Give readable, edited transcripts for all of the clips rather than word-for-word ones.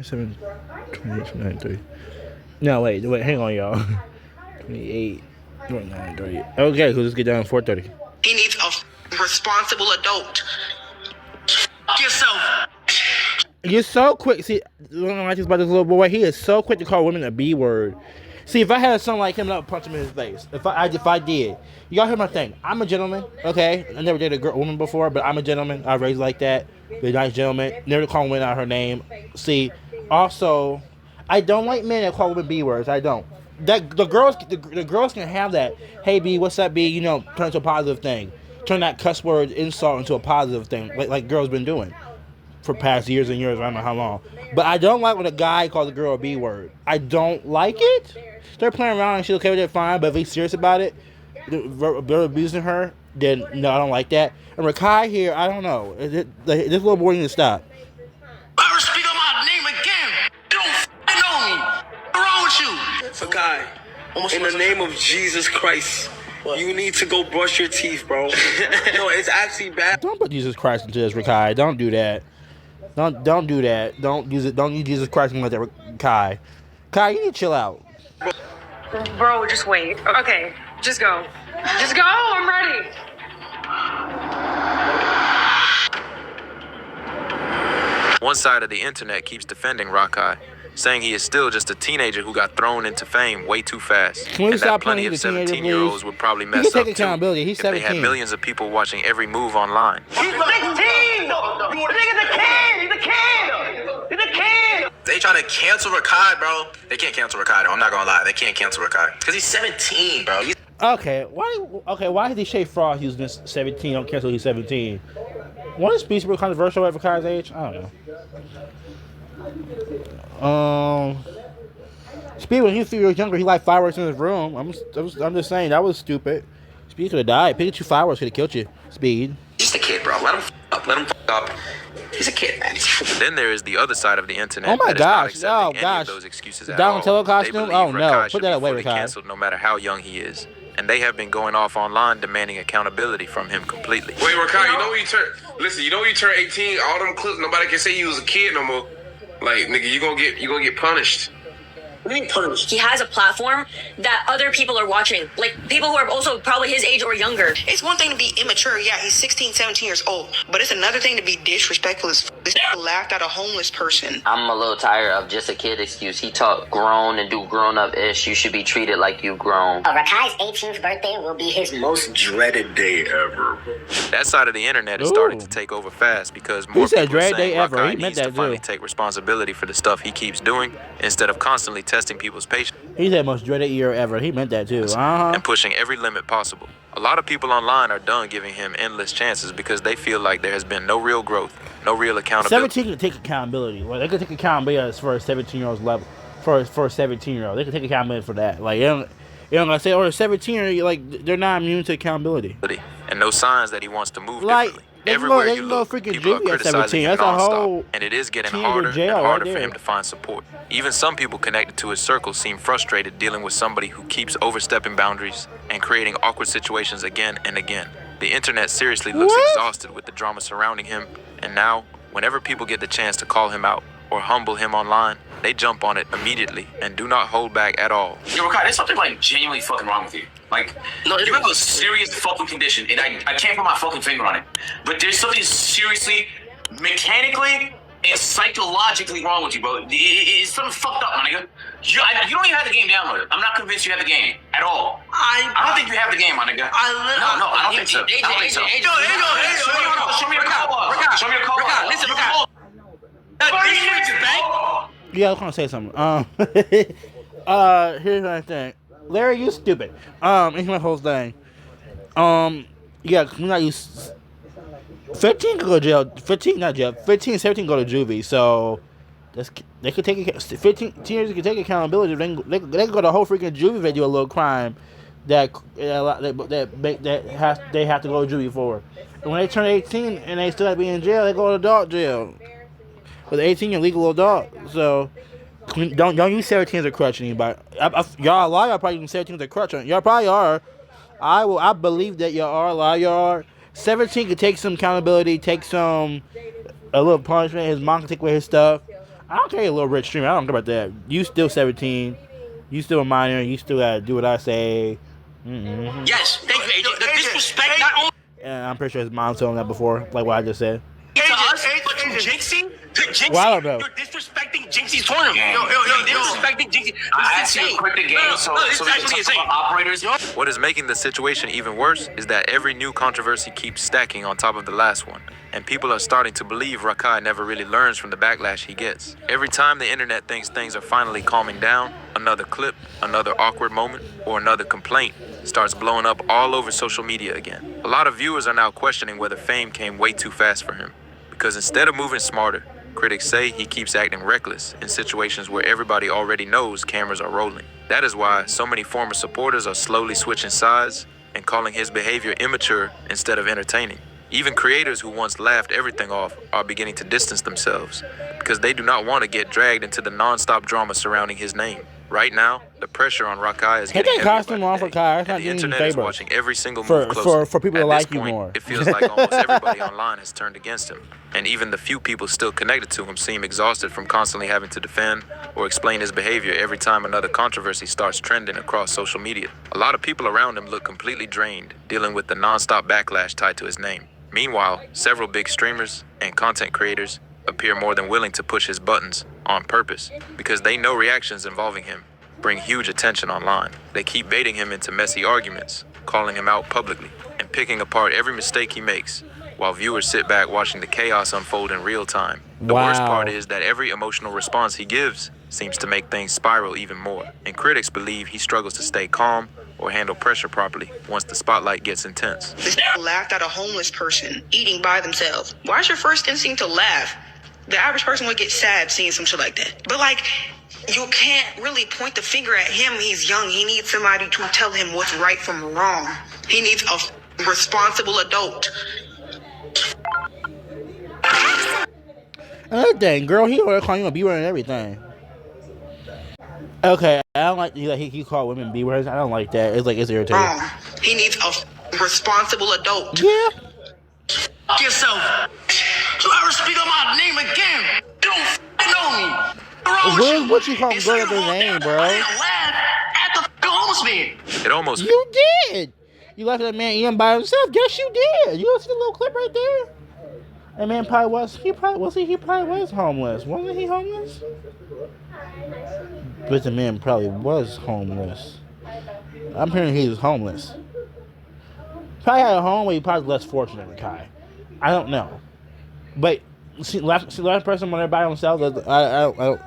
7, 28, 29, 30. No, wait, hang on, y'all. 28, 29, 30. Okay, so let's get down to 4:30. He needs a responsible adult. Yourself. You're so quick. See, I don't like this about this little boy. He is so quick to call women a B word. See, if I had a son like him, I would punch him in his face. If I did, y'all hear my thing. I'm a gentleman, okay? I never dated a woman before, but I'm a gentleman. I was raised like that. Be a nice gentleman. Never call women out her name. See, also, I don't like men that call women B words. I don't. That the girls can have that. Hey B, what's up B? You know, turn it to a positive thing. Turn that cuss word insult into a positive thing, like girls been doing for past years and years. I don't know how long. But I don't like when a guy calls a girl a B word. I don't like it. They're playing around and she's okay with it, fine. But if he's serious about it, they're abusing her, then no, I don't like that. And Rakai here, I don't know. This little boy needs to stop. Ever speak on my name again? You don't know me. What's wrong with you? Rakai, in the name of Jesus Christ, you need to go brush your teeth, bro. No, it's actually bad. Don't put Jesus Christ into this, Rakai. Don't do that. Don't do that. Don't use it. Don't use Jesus Christ like that, Kai. Kai, you need to chill out. Bro, just wait. Okay, just go. Just go, I'm ready. One side of the internet keeps defending Rakai, saying he is still just a teenager who got thrown into fame way too fast. Can we and stop that plenty playing of the teenager, 17-year-olds please? would probably He mess can up take accountability. He's if they 17. had millions of people watching every move online. He's 16! He's a kid! He's a kid! He's a kid! They trying to cancel Rakai, bro. They can't cancel Rakai, though. I'm not gonna lie. They can't cancel Rakai. Because he's 17, bro. Okay, why did he shave Frost using this 17? Don't cancel he's 17. One is speech controversial at Rakai's age? I don't know. Speed, when he was 3 years younger, he liked fireworks in his room. I'm just saying, that was stupid. Speed could have died. Pikachu fireworks could have killed you. Speed. He's just a kid, bro. Let him up. Let him up. He's a kid, man. Then there is the other side of the internet. Oh my that is not gosh! accepting Oh any gosh! of those excuses The at all. Donatello costume? They believe Oh no! Rakai Put should that be away, fully Rakai. canceled no matter how young he is. And they have been going off online demanding accountability from him completely. Wait, Rakai, you know when you turn... Listen, you know when you turn 18, all them clips, nobody can say you was a kid no more. Like, nigga, you gonna get punished. What do you mean punished? He has a platform that other people are watching. Like, people who are also probably his age or younger. It's one thing to be immature. Yeah, he's 16, 17 years old. But it's another thing to be disrespectful as f***. This laughed at a homeless person. I'm a little tired of just a kid excuse. He talk grown and do grown-up-ish. You should be treated like you grown. Rakai's 18th birthday will be his most Dreaded day ever. That side of the internet is starting to take over fast because more said people are dread saying day ever. Rakai He meant needs to that finally too. take responsibility for the stuff he keeps doing instead of constantly testing people's patience He said most dreaded year ever. He meant that too. and pushing every limit possible. A lot of people online are done giving him endless chances because they feel like there has been no real growth, no real accountability. 17 can take accountability. Well, they could take accountability for a 17-year-old's level. For a 17-year-old, they could take accountability for that. Like, you don't gonna say, or a 17-year, like they're not immune to accountability. And no signs that he wants to move Like, differently. there's Everywhere no you look, freaking people are juvie at 17. criticizing him That's a whole nonstop, and it is getting teenager harder jail and right harder for there. him to find support. Even some people connected to his circle seem frustrated dealing with somebody who keeps overstepping boundaries and creating awkward situations again and again. The internet seriously looks exhausted with the drama surrounding him, and now, whenever people get the chance to call him out or humble him online, they jump on it immediately and do not hold back at all. Yo, Rakai, there's something like genuinely fucking wrong with you. Like, No, you have a serious fucking condition, and I can't put my fucking finger on it. But there's something seriously, mechanically, and psychologically wrong with you, bro. It's something fucked up, my nigga. You don't even have the game downloaded. I'm not convinced you have the game at all. I don't think you have the game, my nigga. No, I don't think so. I don't think so. Show me your call. Show me your call. Listen, Rakai. Yeah, I was gonna say something. Here's my thing. Larry, you stupid. Here's my whole thing. Yeah, we're not use 15 could go to jail. 15, not jail. 15, 17 go to juvie. So they could take 15 teenagers could take accountability. They can go to the whole freaking juvie if they do a little crime that they have to go to juvie for. And when they turn 18 and they still have to be in jail, they go to adult jail. With 18, you're legal adult. So don't use 17 as a crutch, anybody. Y'all a lot. Y'all probably using 17 as a crutch. Y'all probably are. I believe that y'all are. A lot of y'all are. 17 can take some accountability, take a little punishment. His mom can take away his stuff. I don't care, a little rich streamer. I don't care about that. You still 17. You still a minor. You still gotta do what I say. Mm-hmm. Yes, thank you, AJ. The disrespect not only And I'm pretty sure his mom told him that before, like what I just said. to us, but to Jinxie. Well, I don't know. You're disrespecting Jinxie's tournament. You're disrespecting Jinxie. I asked you to quit the game so it's we can actually talk insane. about operators. What is making the situation even worse is that every new controversy keeps stacking on top of the last one, and people are starting to believe Rakai never really learns from the backlash he gets. Every time the internet thinks things are finally calming down, another clip, another awkward moment, or another complaint starts blowing up all over social media again. A lot of viewers are now questioning whether fame came way too fast for him, because instead of moving smarter, critics say he keeps acting reckless in situations where everybody already knows cameras are rolling. That is why so many former supporters are slowly switching sides and calling his behavior immature instead of entertaining. Even creators who once laughed everything off are beginning to distance themselves because they do not want to get dragged into the non-stop drama surrounding his name. Right now, the pressure on Rakai is getting Take that heavier costume by off the for day, Kai. It's and not the doing you internet is favors. watching every single move For closely. people to At like this you point, more. it feels like almost everybody online has turned against him, and even the few people still connected to him seem exhausted from constantly having to defend or explain his behavior every time another controversy starts trending across social media. A lot of people around him look completely drained, dealing with the non-stop backlash tied to his name. Meanwhile, several big streamers and content creators appear more than willing to push his buttons on purpose because they know reactions involving him bring huge attention online. They keep baiting him into messy arguments, calling him out publicly, and picking apart every mistake he makes, while viewers sit back watching the chaos unfold in real time. The worst part is that every emotional response he gives seems to make things spiral even more, and critics believe he struggles to stay calm or handle pressure properly once the spotlight gets intense. This laughed at a homeless person eating by themselves. Why is your first instinct to laugh? The average person would get sad seeing some shit like that. But like, you can't really point the finger at him. He's young. He needs somebody to tell him what's right from wrong. He needs a responsible adult. Another thing, girl, he already calling you a B-word and everything. Okay, I don't like he called women B-words. I don't like that. It's irritating. He needs a responsible adult. Yeah. yourself. You ever speak on my name again? You don't know me. What you call girl their name, bro? It almost. You did. You left that man eating by himself. Yes, you did. You see the little clip right there? That man probably was. He probably was homeless. Wasn't he homeless? But the man probably was homeless. I'm hearing he was homeless. Probably had a home where he probably less fortunate than Kai. I don't know. But last person when they're by himself, I don't.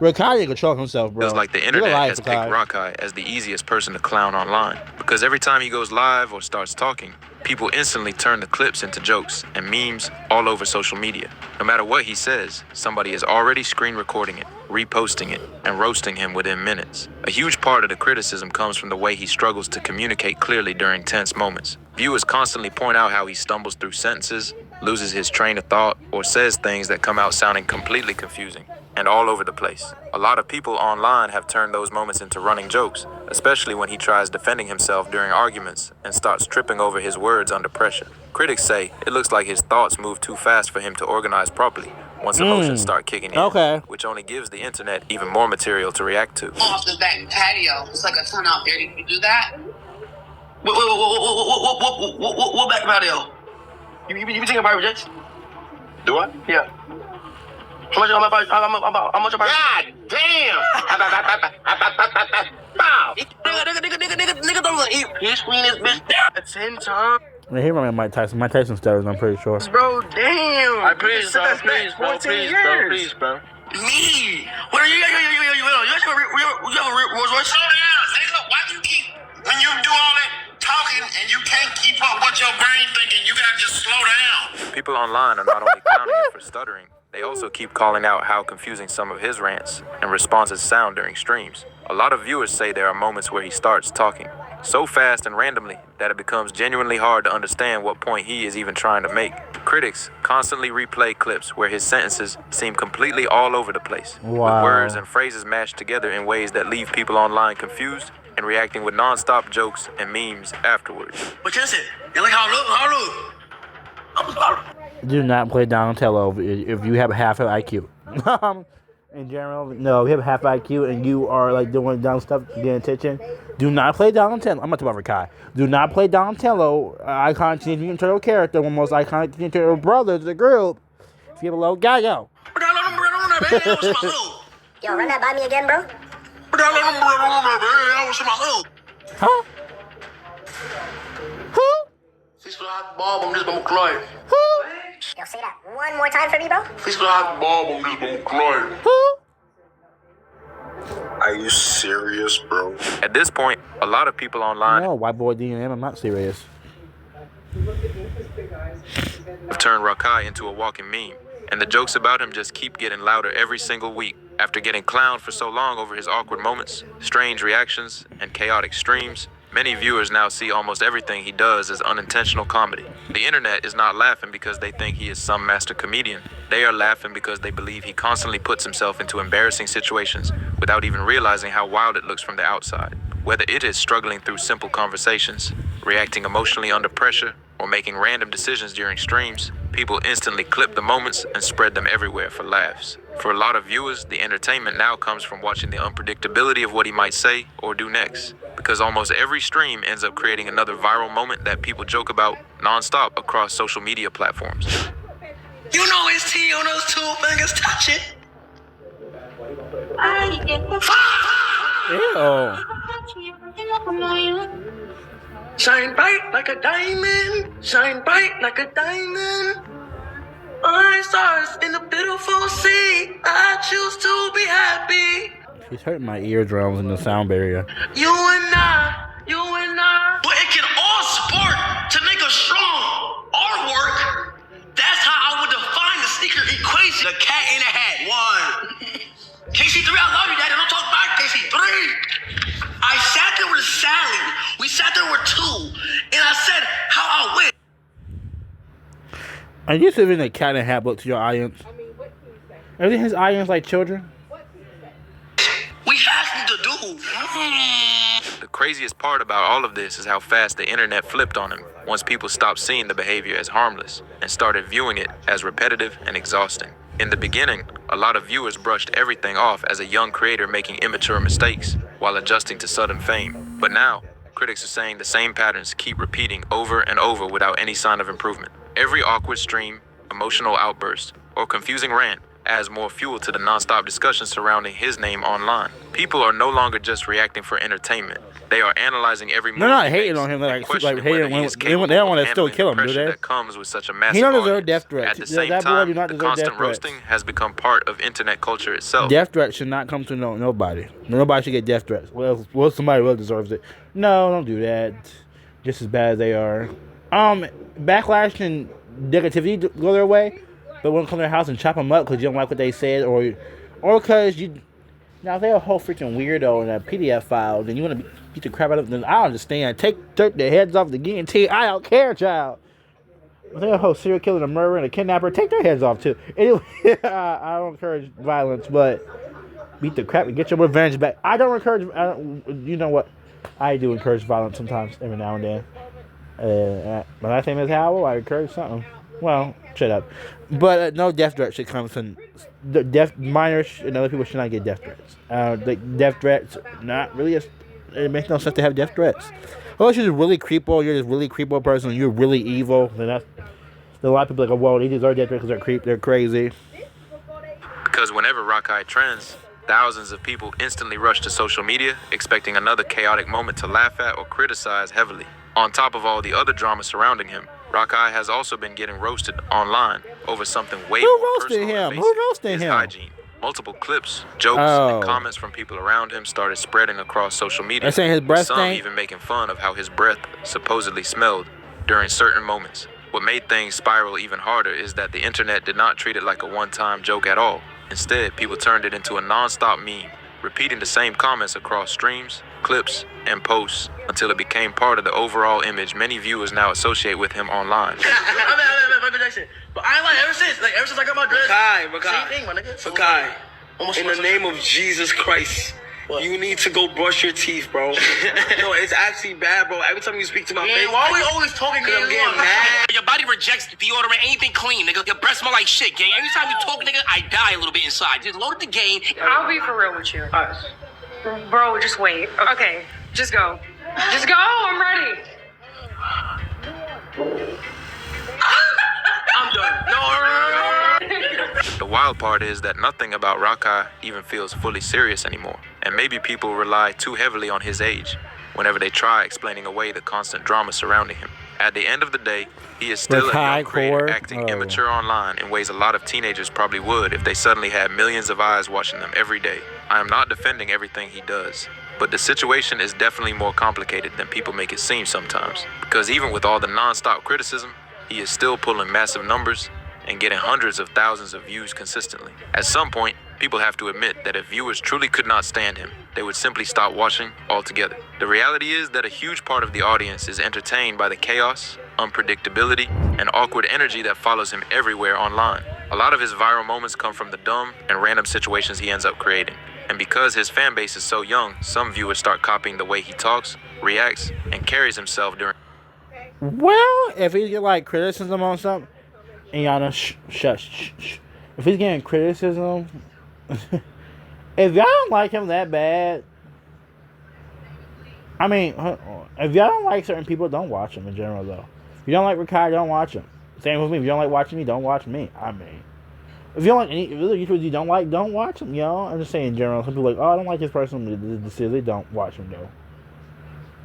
Rakai didn't control himself, bro. Feels like the internet has picked Rakai as the easiest person to clown online. Because every time he goes live or starts talking, people instantly turn the clips into jokes and memes all over social media. No matter what he says, somebody is already screen recording it, reposting it, and roasting him within minutes. A huge part of the criticism comes from the way he struggles to communicate clearly during tense moments. Viewers constantly point out how he stumbles through sentences, loses his train of thought, or says things that come out sounding completely confusing and all over the place. A lot of people online have turned those moments into running jokes, especially when he tries defending himself during arguments and starts tripping over his words under pressure. Critics say it looks like his thoughts move too fast for him to organize properly once emotions start kicking in, which only gives the internet even more material to react to. Off the back patio, it's like a ton out there. Did you do that? What back patio? You be taking private jets? Do I? Yeah. How much about? God damn! Nigga don't let he screen this bitch at 10 times. Man, he remember Mike Tyson. Mike Tyson stutters, I'm pretty sure. Bro, damn. I please, bro, please, bro. Me? What are you? You have a Rolls Royce? Slow down, nigga. Why do you keep when you do all that talking and you can't keep up what your brain thinking? You gotta just slow down. People online are not only clowning him for stuttering, they also keep calling out how confusing some of his rants and responses sound during streams. A lot of viewers say there are moments where he starts talking so fast and randomly that it becomes genuinely hard to understand what point he is even trying to make. Critics constantly replay clips where his sentences seem completely all over the place, with words and phrases mashed together in ways that leave people online confused and reacting with non-stop jokes and memes afterwards. What you say? You like how I look? Do not play Donatello if you have half an IQ. in general, no, you have half IQ and you are like doing dumb stuff to get attention. Do not play Donatello. I'm not talking about Rakai. Do not play Donatello, iconic Teenage Mutant Turtle character, one of the most iconic Teenage Turtle brothers of the group. If you have a low guy, yo. Yo, run that by me again, bro. Huh? Who? Who? Yo, say that one more time for me, bro. Who? Are you serious, bro? At this point, a lot of people online No, white boy D&M, I'm not serious. have turned Rakai into a walking meme, and the jokes about him just keep getting louder every single week. After getting clowned for so long over his awkward moments, strange reactions, and chaotic streams, many viewers now see almost everything he does as unintentional comedy. The internet is not laughing because they think he is some master comedian. They are laughing because they believe he constantly puts himself into embarrassing situations without even realizing how wild it looks from the outside. Whether it is struggling through simple conversations, reacting emotionally under pressure, or making random decisions during streams, people instantly clip the moments and spread them everywhere for laughs. For a lot of viewers, the entertainment now comes from watching the unpredictability of what he might say or do next, because almost every stream ends up creating another viral moment that people joke about nonstop across social media platforms. You know it's T on those two fingers touching. Ew. Shine bright like a diamond. Shine bright like a diamond. Orange stars in the beautiful sea. I choose to be happy. She's hurting my eardrums and the sound barrier. You and I. But it can all support to make a strong artwork. That's how I would define the sneaker equation. The cat in a hat. One. KC3, I love you, Daddy. Don't talk back, KC3. I sat there with Sally. We sat there with two. And I said how I wish. Are you giving a cat and hat book to your audience? Everything his audience like children? We have to do. The craziest part about all of this is how fast the internet flipped on him once people stopped seeing the behavior as harmless and started viewing it as repetitive and exhausting. In the beginning, a lot of viewers brushed everything off as a young creator making immature mistakes while adjusting to sudden fame. But now, critics are saying the same patterns keep repeating over and over without any sign of improvement. Every awkward stream, emotional outburst, or confusing rant adds more fuel to the nonstop discussion surrounding his name online. People are no longer just reacting for entertainment. They are analyzing every move. They're not hating on him. They're like hating when they don't want to still kill him, do they? That comes with such a massive he don't deserve audience. death threats. At the same that boy time, do not the deserve constant death threats. roasting has become part of internet culture itself. Death threats should not come to nobody. Nobody should get death threats. Well, somebody really deserves it. No, don't do that. Just as bad as they are. Backlash and negativity go their way, but won't come to their house and chop them up because you don't like what they said, or because you. Now, if they're a whole freaking weirdo in a PDF file, then you want to beat the crap out of them, then I understand. Take their heads off the guillotine. I don't care, child. If they're a whole serial killer, and a murderer, and a kidnapper, take their heads off, too. Anyway, I don't encourage violence, but beat the crap and get your revenge back. You know what? I do encourage violence sometimes, every now and then. My last name is Howell. I encourage something. Well, shut up. But no death threats should come from minors and other people should not get death threats. Death threats, not really. It makes no sense to have death threats. Unless you're just really creepo, you're just really creepo person, you're really evil. Then that's a lot of people like, oh, well, they deserve death threats because they're crazy. Because whenever Rakai trends, thousands of people instantly rush to social media, expecting another chaotic moment to laugh at or criticize heavily. On top of all the other drama surrounding him, Rakai has also been getting roasted online over something way more personal and basic. Who roasted his him? hygiene. Multiple clips, jokes, and comments from people around him started spreading across social media. They're saying his breath some stank? even making fun of how his breath supposedly smelled during certain moments. What made things spiral even harder is that the internet did not treat it like a one-time joke at all. Instead, people turned it into a non-stop meme, repeating the same comments across streams, clips, and posts until it became part of the overall image many viewers now associate with him online. But I ain't like ever since I got my dress. Rakai. Same thing, my nigga. Rakai. In the name of Jesus Christ, You need to go brush your teeth, bro. No, it's actually bad, bro. Every time you speak to my face, why are we always talking? Cause I'm getting mad. Your body rejects deodorant, anything clean, nigga. Your breath smell like shit, gang. Every time you talk, nigga, I die a little bit inside. Just load up the game. I'll be for real with you. Bro, just wait. Okay, just go. Just go, I'm ready. I'm done. No. The wild part is that nothing about Rakai even feels fully serious anymore, and maybe people rely too heavily on his age whenever they try explaining away the constant drama surrounding him. At the end of the day, he is still a young creator acting immature online in ways a lot of teenagers probably would if they suddenly had millions of eyes watching them every day. I am not defending everything he does, but the situation is definitely more complicated than people make it seem sometimes, because even with all the non-stop criticism, he is still pulling massive numbers and getting hundreds of thousands of views consistently. At some point, people have to admit that if viewers truly could not stand him, they would simply stop watching altogether. The reality is that a huge part of the audience is entertained by the chaos, unpredictability, and awkward energy that follows him everywhere online. A lot of his viral moments come from the dumb and random situations he ends up creating. And because his fan base is so young, some viewers start copying the way he talks, reacts, and carries himself during... Well, if he get like criticism on something, and y'all know, shush. If he's getting criticism, if y'all don't like him that bad, I mean, if y'all don't like certain people, don't watch him in general, though. If you don't like Rakai, don't watch him. Same with me. If you don't like watching me, don't watch me. I mean, if you don't like any YouTubers you don't like, don't watch them, y'all. I'm just saying in general. Some people are like, oh, I don't like this person. This silly. Don't watch him, though.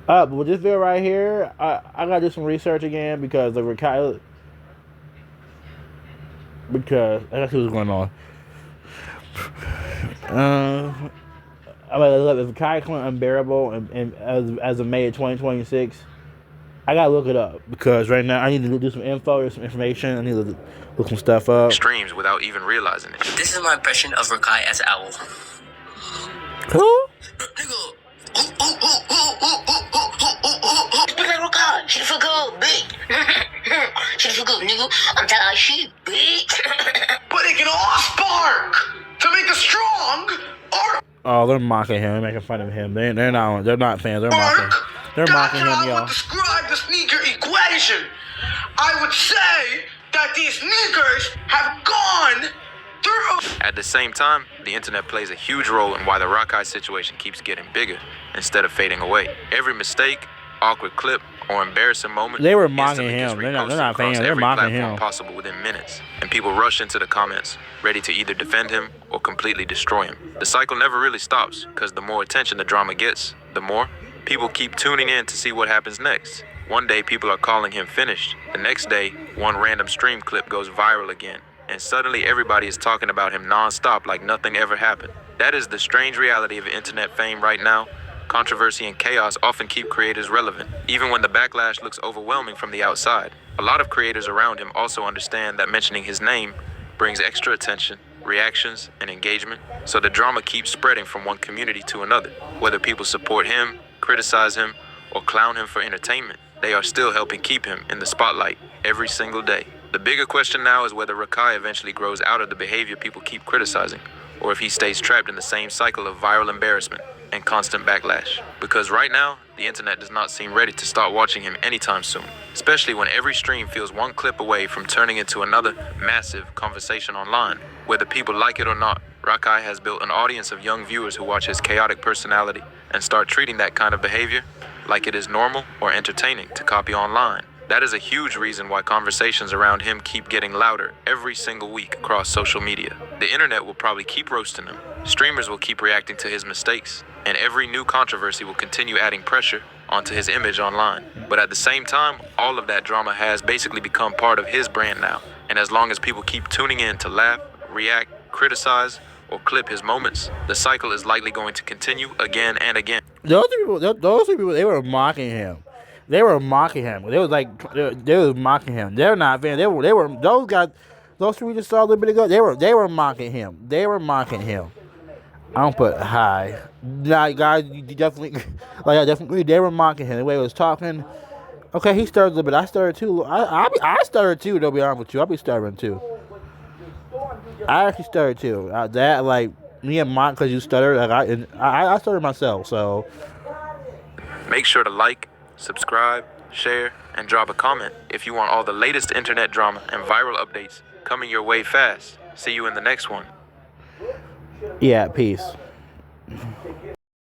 But with this video right here, I gotta do some research again because the Rakai... Because I gotta see what's going on. I mean, if Kai Clinton unbearable and as of May of 2026, I gotta look it up because right now I need to do some info or some information. I need to look some stuff up. Streams without even realizing it. This is my impression of Rakai as an owl. Who? Speak like Rakai. She feel good, big. She feel good, nigga. I'm telling her she big. But it can all spark to make us strong or Oh, they're mocking him. They're making fun of him. They're not fans. They're mocking. They're mocking him, I y'all. would describe the sneaker equation. I would say that these sneakers have gone through. At the same time, the internet plays a huge role in why the Rakai situation keeps getting bigger instead of fading away. Every mistake, awkward clip, or embarrassing moment, they were mocking him. They're not fans. They're mocking him. Possible within minutes, and people rush into the comments, ready to either defend him or completely destroy him. The cycle never really stops, because the more attention the drama gets, the more people keep tuning in to see what happens next. One day, people are calling him finished. The next day, one random stream clip goes viral again, and suddenly everybody is talking about him non-stop like nothing ever happened. That is the strange reality of internet fame right now. Controversy and chaos often keep creators relevant, even when the backlash looks overwhelming from the outside. A lot of creators around him also understand that mentioning his name brings extra attention, reactions, and engagement, so the drama keeps spreading from one community to another. Whether people support him, criticize him, or clown him for entertainment, they are still helping keep him in the spotlight every single day. The bigger question now is whether Rakai eventually grows out of the behavior people keep criticizing, or if he stays trapped in the same cycle of viral embarrassment and constant backlash. Because right now, the internet does not seem ready to start watching him anytime soon, especially when every stream feels one clip away from turning into another massive conversation online. Whether people like it or not, Rakai has built an audience of young viewers who watch his chaotic personality and start treating that kind of behavior like it is normal or entertaining to copy online. That is a huge reason why conversations around him keep getting louder every single week across social media. The internet will probably keep roasting him, streamers will keep reacting to his mistakes, and every new controversy will continue adding pressure onto his image online. But at the same time, all of that drama has basically become part of his brand now, and as long as people keep tuning in to laugh, react, criticize, or clip his moments, the cycle is likely going to continue again and again. Those people, they were mocking him. They were mocking him. They was like, they was mocking him. They're not fans. They were. Those guys, those two we just saw a little bit ago. They were mocking him. They were mocking him. I don't put hi. Nah, guys, you definitely, like I definitely. They were mocking him. The way he was talking. Okay, he stuttered a little bit. I stuttered too. I stuttered too. To be honest with you, I'll be stuttering too. I actually stuttered too. That like, me and Mike because you stutter. Like I stutter myself. So Make sure to like, subscribe, share, and drop a comment if you want all the latest internet drama and viral updates coming your way fast. See you in the next one. yeah, peace.